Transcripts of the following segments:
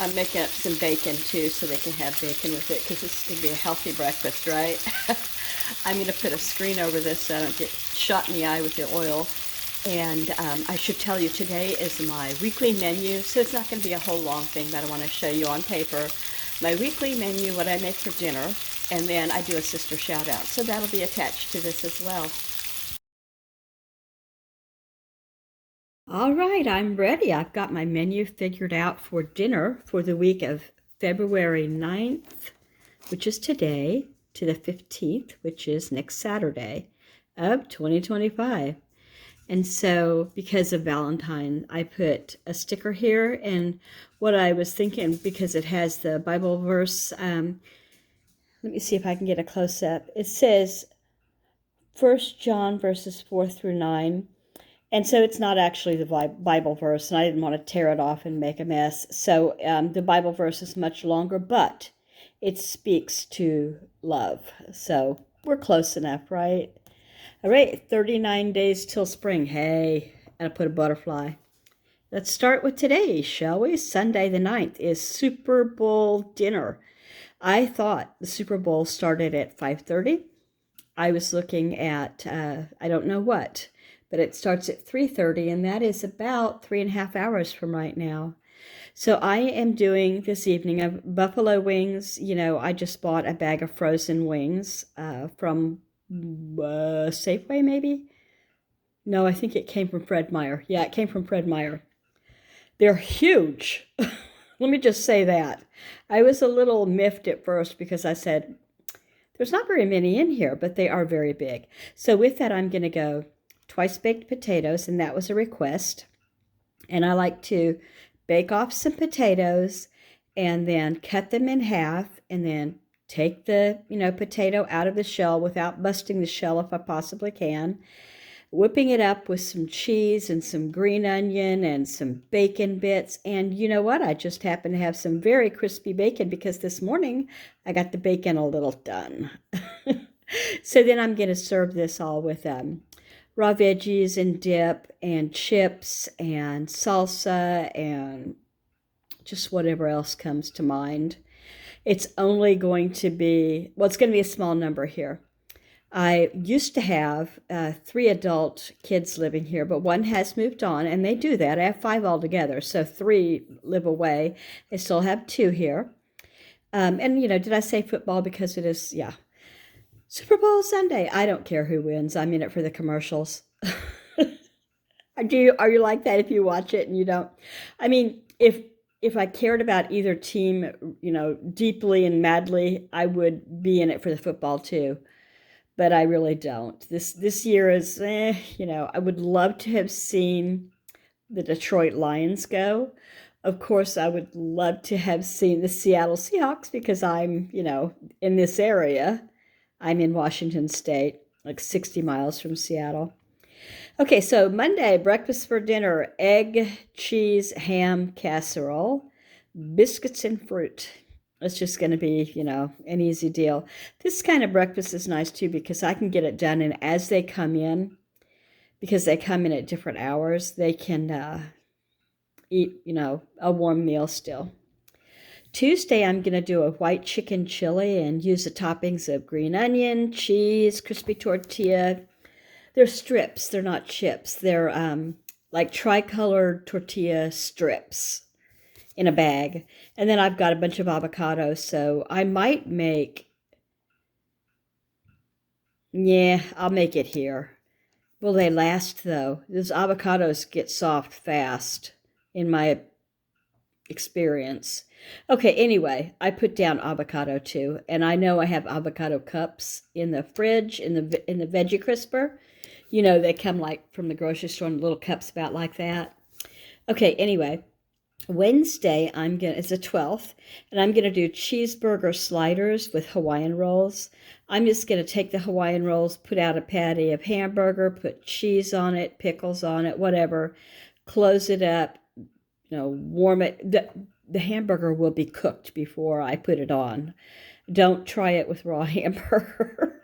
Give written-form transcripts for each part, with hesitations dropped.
I'm making up some bacon too so they can have bacon with it because this is going to be a healthy breakfast, right? I'm going to put a screen over this so I don't get shot in the eye with the oil. And I should tell you, today is my weekly menu, so it's not going to be a whole long thing, but I want to show you on paper my weekly menu, what I make for dinner, and then I do a sister shout out. So that'll be attached to this as well. All right, I'm ready. I've got my menu figured out for dinner for the week of February 9th, which is today, to the 15th, which is next Saturday of 2025. And so because of Valentine, I put a sticker here. And what I was thinking, because it has the Bible verse, let me see if I can get a close-up. It says 1 John verses 4 through 9. And so it's not actually the Bible verse, and I didn't want to tear it off and make a mess. So the Bible verse is much longer, but it speaks to love. So we're close enough, right? All right, 39 days till spring. Hey, and I put a butterfly. Let's start with today, shall we? Sunday the 9th is Super Bowl dinner. I thought the Super Bowl started at 5:30. I was looking at, I don't know what, but it starts at 3:30, and that is about 3.5 hours from right now. So I am doing this evening of buffalo wings. You know, I just bought a bag of frozen wings from Safeway, maybe? No, I think it came from Fred Meyer. Yeah, it came from Fred Meyer. They're huge. Let me just say that. I was a little miffed at first because I said, there's not very many in here, but they are very big. So with that, I'm going to go twice baked potatoes, and that was a request. And I like to bake off some potatoes and then cut them in half and then take the, potato out of the shell without busting the shell if I possibly can. Whipping it up with some cheese and some green onion and some bacon bits. And you know what? I just happen to have some very crispy bacon because this morning I got the bacon a little done. So then I'm going to serve this all with raw veggies and dip and chips and salsa and just whatever else comes to mind. It's only going to be, well, it's going to be a small number here. I used to have 3 adult kids living here, but one has moved on, and they do that. I have 5 altogether, so 3 live away. I still have 2 here. And, did I say football? Because it is, yeah. Super Bowl Sunday. I don't care who wins. I'm in it for the commercials. Are you like that if you watch it and you don't? I mean, if I cared about either team, deeply and madly, I would be in it for the football too. But I really don't. This year is, I would love to have seen the Detroit Lions go. Of course, I would love to have seen the Seattle Seahawks because I'm, in this area. I'm in Washington State, like 60 miles from Seattle. Okay, so Monday, breakfast for dinner, egg, cheese, ham, casserole, biscuits and fruit. It's just going to be, an easy deal. This kind of breakfast is nice too because I can get it done, and as they come in, because they come in at different hours, they can eat, a warm meal still. Tuesday, I'm going to do a white chicken chili and use the toppings of green onion, cheese, crispy tortilla. They're strips. They're not chips. They're like tricolored tortilla strips in a bag. And then I've got a bunch of avocados, so I might I'll make it here. Will they last, though? Those avocados get soft fast, in my experience. Okay, anyway, I put down avocado too, and I know I have avocado cups in the fridge, in the veggie crisper. They come like from the grocery store in little cups about like that. Okay, anyway, Wednesday it's the 12th, and I'm gonna do cheeseburger sliders with Hawaiian rolls. I'm just gonna take the Hawaiian rolls, put out a patty of hamburger, put cheese on it, pickles on it, whatever, close it up, warm it. The hamburger will be cooked before I put it on. Don't try it with raw hamburger.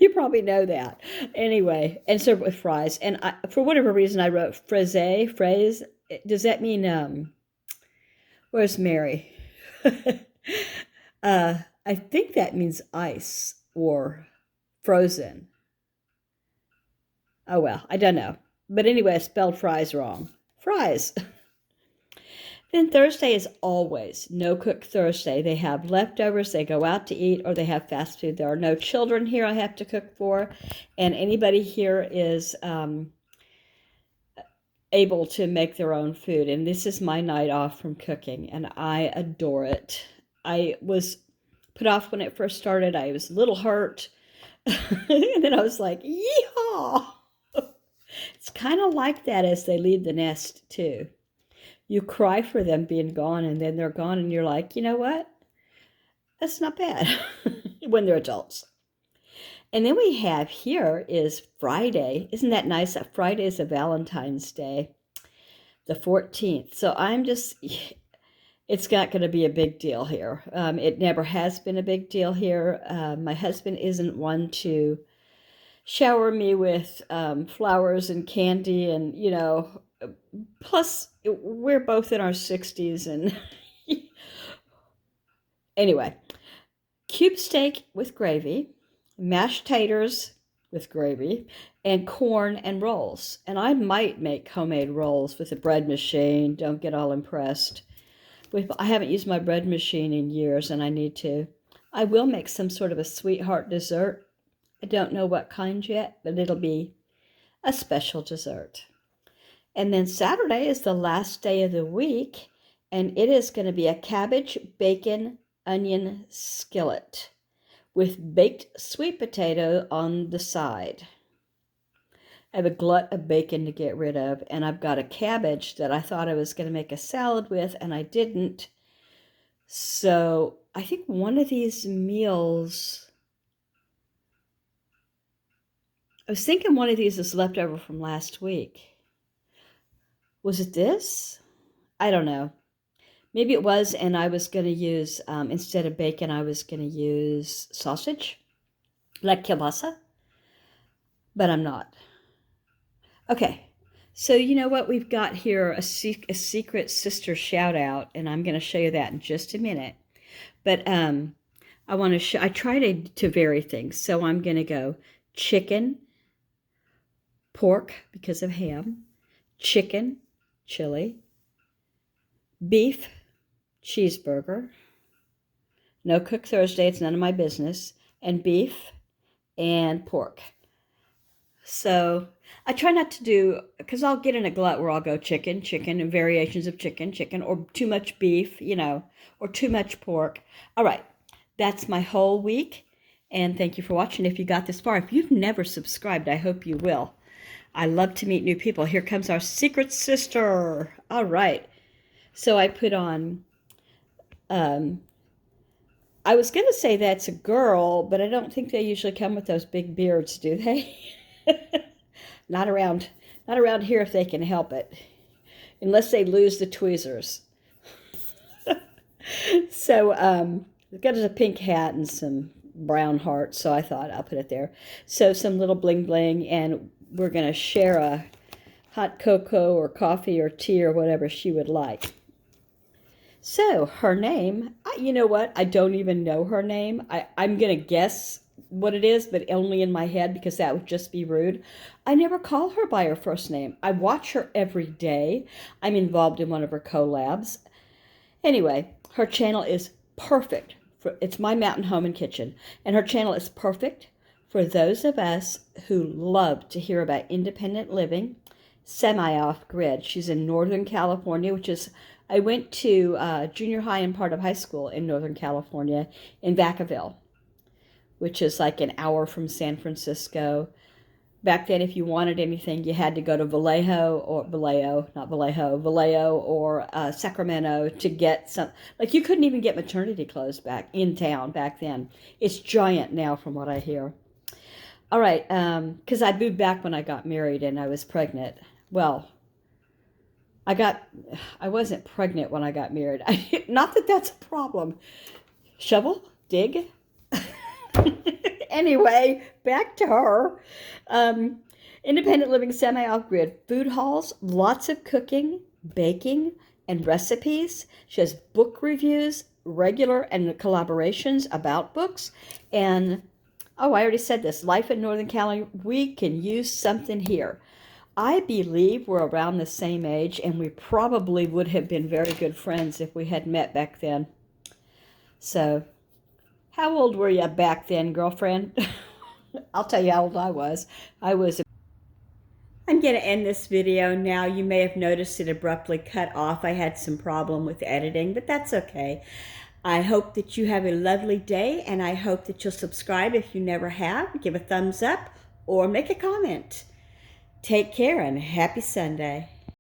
You probably know that. Anyway, and serve it with fries. And for whatever reason, I wrote fraise. Does that mean, Where's Mary? I think that means ice or frozen. Oh, well, I don't know. But anyway, I spelled fries wrong. Fries. Then Thursday is always no cook Thursday. They have leftovers, they go out to eat, or they have fast food. There are no children here I have to cook for, and anybody here is able to make their own food. And this is my night off from cooking, and I adore it. I was put off when it first started. I was a little hurt, and then I was like, yeehaw! It's kind of like that as they leave the nest, too. You cry for them being gone, and then they're gone, and you're like, you know what? That's not bad when they're adults. And then we have here is Friday. Isn't that nice? That Friday is a Valentine's Day, the 14th. So it's not going to be a big deal here. It never has been a big deal here. My husband isn't one to shower me with flowers and candy and, plus we're both in our 60s and anyway, cube steak with gravy, mashed taters with gravy, and corn and rolls. And I might make homemade rolls with a bread machine. Don't get all impressed. I haven't used my bread machine in years and I need to. I will make some sort of a sweetheart dessert. I don't know what kind yet, but it'll be a special dessert. And then Saturday is the last day of the week, and it is going to be a cabbage, bacon, onion skillet with baked sweet potato on the side. I have a glut of bacon to get rid of, and I've got a cabbage that I thought I was going to make a salad with, and I didn't. So I think one of these meals, I was thinking one of these is left over from last week. Was it this? I don't know. Maybe it was, and I was going to use, instead of bacon, I was going to use sausage, like kielbasa, but I'm not. Okay, so you know what? We've got here a secret sister shout out, and I'm going to show you that in just a minute. But I want to show, I try to vary things. So I'm going to go chicken, pork, because of ham, chicken, chili, beef, cheeseburger, no cook Thursday, it's none of my business, and beef and pork. So I try not to do, because I'll get in a glut where I'll go chicken, and variations of chicken, or too much beef, or too much pork. All right, that's my whole week, and thank you for watching. If you got this far, if you've never subscribed, I hope you will. I love to meet new people. Here comes our secret sister. All right. So I put on, I was going to say that's a girl, but I don't think they usually come with those big beards, do they? Not around here if they can help it. Unless they lose the tweezers. So, I've got a pink hat and some brown hearts, so I thought I'll put it there. So some little bling bling, and we're going to share a hot cocoa or coffee or tea or whatever she would like. So her name, you know what? I don't even know her name. I'm going to guess what it is, but only in my head because that would just be rude. I never call her by her first name. I watch her every day. I'm involved in one of her collabs. Anyway, her channel is perfect. It's My Mountain Home and Kitchen. And her channel is perfect for those of us who love to hear about independent living, semi-off-grid. She's in Northern California, which is, I went to junior high and part of high school in Northern California in Vacaville, which is like an hour from San Francisco. Back then, if you wanted anything, you had to go to Vallejo or Sacramento to get some. Like, you couldn't even get maternity clothes back in town back then. It's giant now from what I hear. All right, because I moved back when I got married and I was pregnant. Well, I wasn't pregnant when I got married. Not that that's a problem. Shovel? Dig? Anyway, back to her. Independent living, semi-off-grid. Food halls, lots of cooking, baking, and recipes. She has book reviews, regular and collaborations about books. And, oh, I already said this, Life in Northern Cali, we can use something here. I believe we're around the same age, and we probably would have been very good friends if we had met back then. So, how old were you back then, girlfriend? I'll tell you how old I was. I'm going to end this video now. You may have noticed it abruptly cut off. I had some problem with editing, but that's okay. I hope that you have a lovely day, and I hope that you'll subscribe if you never have. Give a thumbs up or make a comment. Take care and happy Sunday.